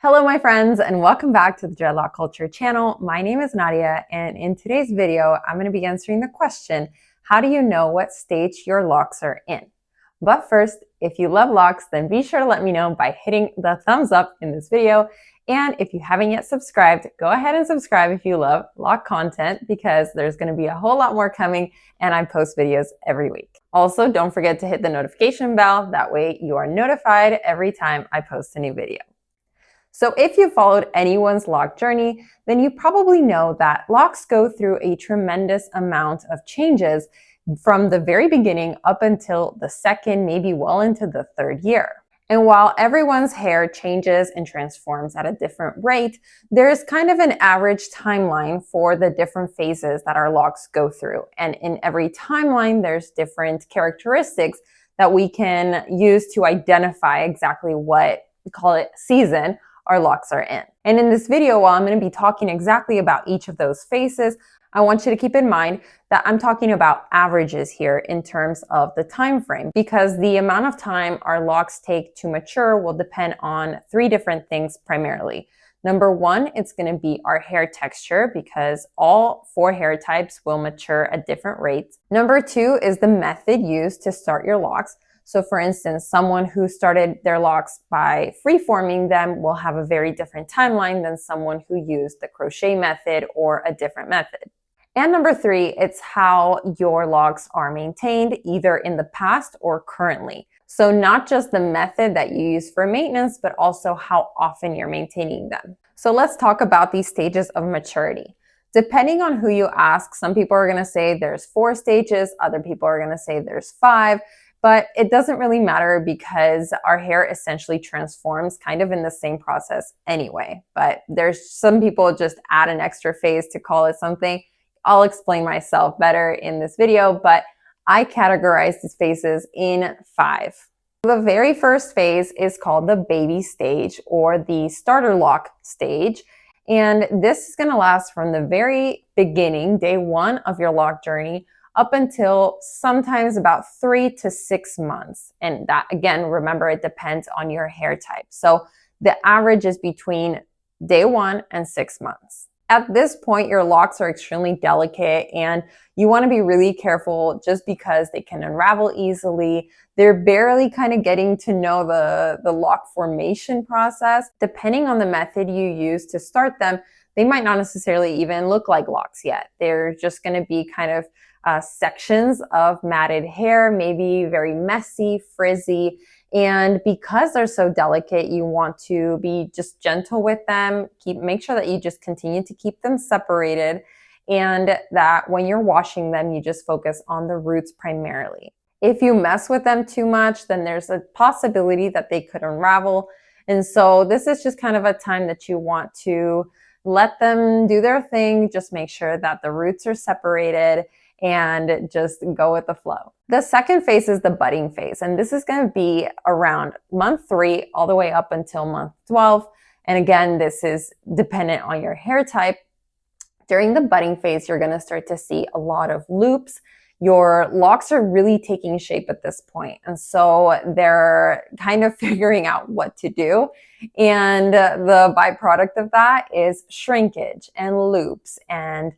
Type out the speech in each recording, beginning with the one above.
Hello my friends and welcome back to the Dreadlock Culture channel. My name is Nadia and in today's video I'm going to be answering the question, how do you know what stage your locks are in? But first, if you love locks, then be sure to let me know by hitting the thumbs up in this video. And if you haven't yet subscribed, go ahead and subscribe if you love lock content because there's going to be a whole lot more coming and I post videos every week. Also, don't forget to hit the notification bell. That way you are notified every time I post a new video. So if you followed anyone's lock journey, then you probably know that locks go through a tremendous amount of changes from the very beginning up until the second, maybe well into the third year. And while everyone's hair changes and transforms at a different rate, there's kind of an average timeline for the different phases that our locks go through. And in every timeline, there's different characteristics that we can use to identify exactly what, call it season, our locks are in. And in this video, while I'm going to be talking exactly about each of those phases, I want you to keep in mind that I'm talking about averages here in terms of the time frame, because the amount of time our locks take to mature will depend on three different things primarily. Number one, it's going to be our hair texture because all four hair types will mature at different rates. Number two is the method used to start your locks. So for instance, someone who started their locks by free-forming them will have a very different timeline than someone who used the crochet method or a different method. And number three, it's how your locks are maintained either in the past or currently. So not just the method that you use for maintenance, but also how often you're maintaining them. So let's talk about these stages of maturity. Depending on who you ask, some people are going to say there's 4 stages, other people are going to say there's 5. But it doesn't really matter because our hair essentially transforms kind of in the same process anyway. But there's some people just add an extra phase to call it something. I'll explain myself better in this video, but I categorize these phases in 5. The very first phase is called the baby stage or the starter lock stage. And this is going to last from the very beginning, day 1 of your lock journey, up until sometimes about 3 to 6 months. And that, again, remember, it depends on your hair type. So the average is between day 1 and 6 months. At this point, your locks are extremely delicate and you want to be really careful just because they can unravel easily. They're barely kind of getting to know the lock formation process. Depending on the method you use to start them, they might not necessarily even look like locks yet. They're just going to be kind of sections of matted hair, maybe very messy, frizzy. And because they're so delicate, you want to be just gentle with them. Make sure that you just continue to keep them separated and that when you're washing them, you just focus on the roots primarily. If you mess with them too much, then there's a possibility that they could unravel. And so this is just kind of a time that you want to let them do their thing. Just make sure that the roots are separated and just go with the flow. The second phase is the budding phase, and this is going to be around month 3 all the way up until month 12. And again, this is dependent on your hair type. During the budding phase, you're going to start to see a lot of loops. Your locks are really taking shape at this point, and so they're kind of figuring out what to do. And the byproduct of that is shrinkage and loops and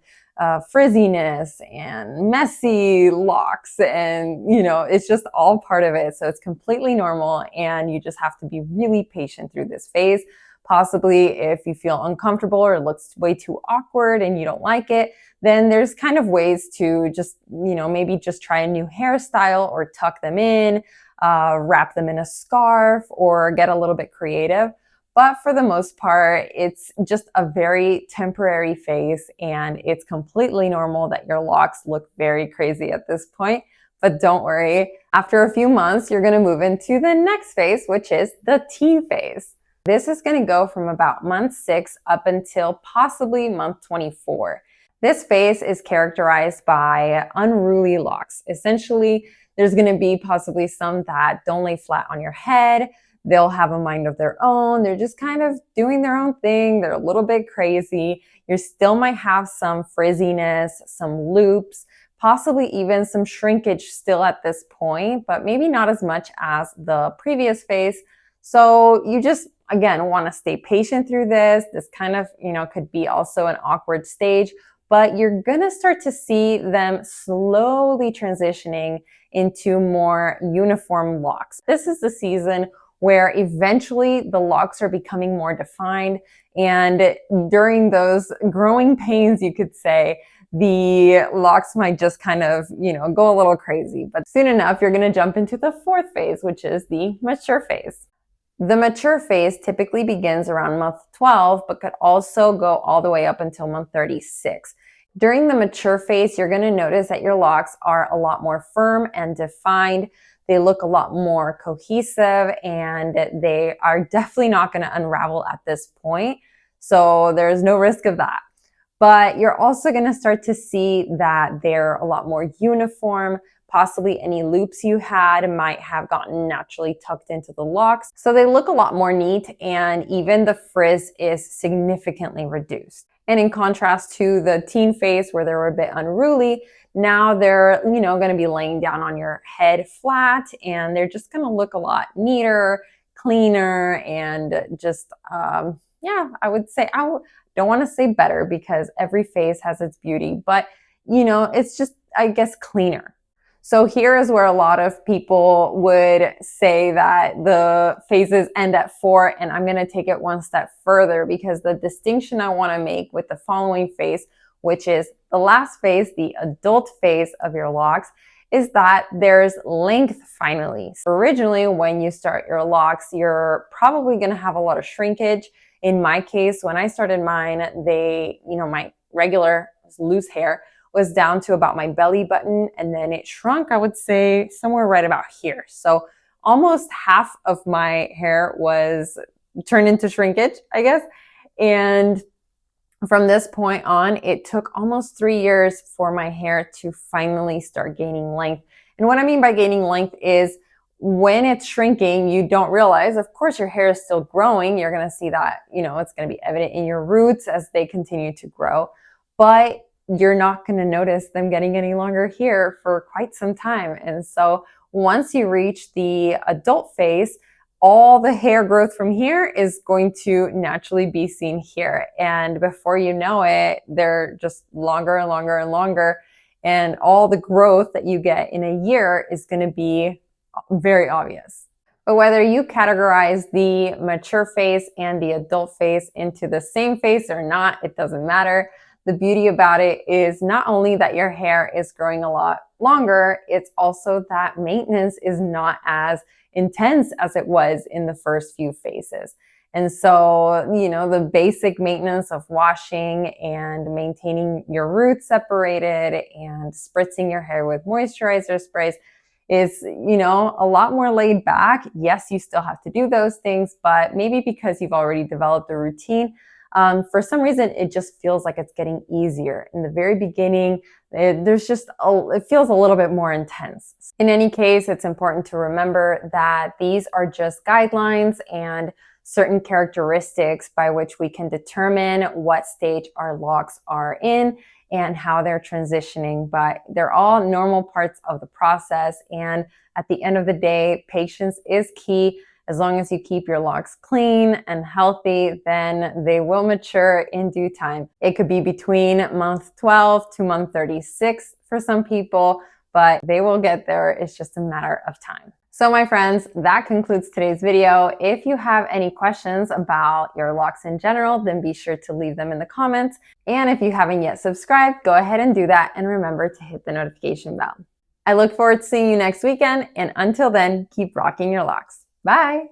frizziness and messy locks, and it's just all part of it. So it's completely normal and you just have to be really patient through this phase. Possibly if you feel uncomfortable or it looks way too awkward and you don't like it, then there's kind of ways to just, maybe just try a new hairstyle or tuck them in, wrap them in a scarf or get a little bit creative. But for the most part, it's just a very temporary phase and it's completely normal that your locks look very crazy at this point. But don't worry, after a few months, you're going to move into the next phase, which is the teen phase. This is going to go from about month 6 up until possibly month 24. This phase is characterized by unruly locks. Essentially, there's going to be possibly some that don't lay flat on your head. They'll have a mind of their own. They're just kind of doing their own thing. They're a little bit crazy. You still might have some frizziness, some loops, possibly even some shrinkage still at this point, but maybe not as much as the previous phase. So you just, again, want to stay patient through this. This kind of, could be also an awkward stage, but you're going to start to see them slowly transitioning into more uniform locks. This is the season where eventually the locks are becoming more defined. And during those growing pains, you could say, the locks might just kind of, go a little crazy. But soon enough, you're going to jump into the fourth phase, which is the mature phase. The mature phase typically begins around month 12, but could also go all the way up until month 36. During the mature phase, you're going to notice that your locks are a lot more firm and defined. They look a lot more cohesive, and they are definitely not going to unravel at this point. So there's no risk of that. But you're also going to start to see that they're a lot more uniform. Possibly any loops you had might have gotten naturally tucked into the locks. So they look a lot more neat, and even the frizz is significantly reduced. And in contrast to the teen phase where they were a bit unruly, now they're, going to be laying down on your head flat, and they're just going to look a lot neater, cleaner, and just, I would say, don't want to say better because every phase has its beauty, but it's just, I guess, cleaner. So here is where a lot of people would say that the phases end at 4, and I'm going to take it one step further because the distinction I want to make with the following phase, which is the last phase, the adult phase of your locks, is that there's length finally. So originally, when you start your locks, you're probably going to have a lot of shrinkage. In my case, when I started mine, my regular loose hair was down to about my belly button, and then it shrunk, I would say, somewhere right about here. So almost half of my hair was turned into shrinkage, I guess. And from this point on, it took almost 3 years for my hair to finally start gaining length. And what I mean by gaining length is when it's shrinking, you don't realize, of course, your hair is still growing. You're going to see that, it's going to be evident in your roots as they continue to grow, but you're not going to notice them getting any longer here for quite some time. And so once you reach the adult phase, all the hair growth from here is going to naturally be seen here. And before you know it, they're just longer and longer and longer. And all the growth that you get in a year is going to be very obvious. But whether you categorize the mature phase and the adult phase into the same phase or not, it doesn't matter. The beauty about it is not only that your hair is growing a lot longer, it's also that maintenance is not as intense as it was in the first few phases. And so, the basic maintenance of washing and maintaining your roots separated and spritzing your hair with moisturizer sprays is, a lot more laid back. Yes, you still have to do those things, but maybe because you've already developed a routine, for some reason, it just feels like it's getting easier. In the very beginning, it feels a little bit more intense. In any case, it's important to remember that these are just guidelines and certain characteristics by which we can determine what stage our locks are in and how they're transitioning, but they're all normal parts of the process. And at the end of the day, patience is key. As long as you keep your locks clean and healthy, then they will mature in due time. It could be between month 12 to month 36 for some people, but they will get there. It's just a matter of time. So my friends, that concludes today's video. If you have any questions about your locks in general, then be sure to leave them in the comments. And if you haven't yet subscribed, go ahead and do that. And remember to hit the notification bell. I look forward to seeing you next weekend. And until then, keep rocking your locks. Bye.